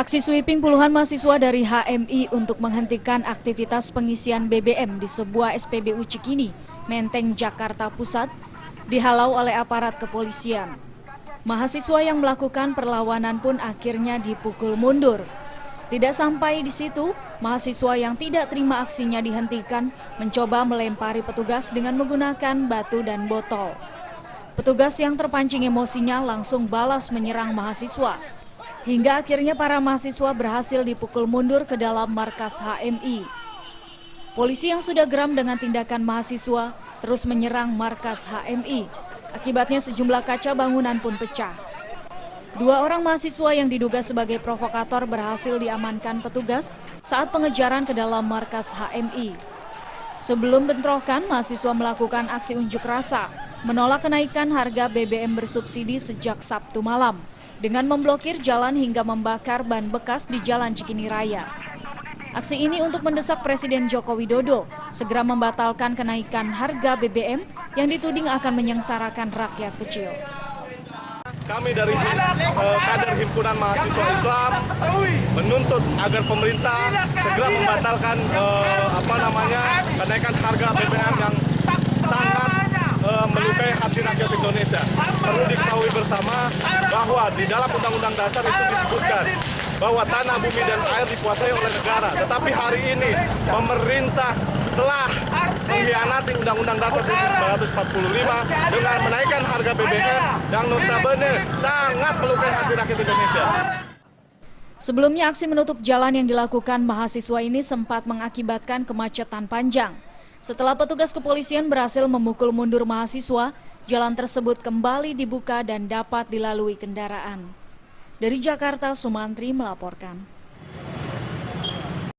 Aksi sweeping puluhan mahasiswa dari HMI untuk menghentikan aktivitas pengisian BBM di sebuah SPBU Cikini, Menteng, Jakarta Pusat, dihalau oleh aparat kepolisian. Mahasiswa yang melakukan perlawanan pun akhirnya dipukul mundur. Tidak sampai di situ, mahasiswa yang tidak terima aksinya dihentikan mencoba melempari petugas dengan menggunakan batu dan botol. Petugas yang terpancing emosinya langsung balas menyerang mahasiswa. Hingga akhirnya para mahasiswa berhasil dipukul mundur ke dalam markas HMI. Polisi yang sudah geram dengan tindakan mahasiswa terus menyerang markas HMI. Akibatnya sejumlah kaca bangunan pun pecah. 2 orang mahasiswa yang diduga sebagai provokator berhasil diamankan petugas saat pengejaran ke dalam markas HMI. Sebelum bentrokan, mahasiswa melakukan aksi unjuk rasa, menolak kenaikan harga BBM bersubsidi sejak Sabtu malam, dengan memblokir jalan hingga membakar ban bekas di Jalan Cikini Raya. Aksi ini untuk mendesak Presiden Joko Widodo segera membatalkan kenaikan harga BBM yang dituding akan menyengsarakan rakyat kecil. Kami dari kader Himpunan Mahasiswa Islam menuntut agar pemerintah segera membatalkan kenaikan harga BBM yang sangat melukai hati rakyat Indonesia. Perlu diketahui bersama bahwa di dalam Undang-Undang Dasar itu disebutkan bahwa tanah, bumi, dan air dikuasai oleh negara. Tetapi hari ini pemerintah telah mengkhianati Undang-Undang Dasar 1945 dengan menaikkan harga BBM yang notabene sangat melukai hati rakyat Indonesia. Sebelumnya aksi menutup jalan yang dilakukan mahasiswa ini sempat mengakibatkan kemacetan panjang. Setelah petugas kepolisian berhasil memukul mundur mahasiswa, jalan tersebut kembali dibuka dan dapat dilalui kendaraan. Dari Jakarta, Sumantri melaporkan.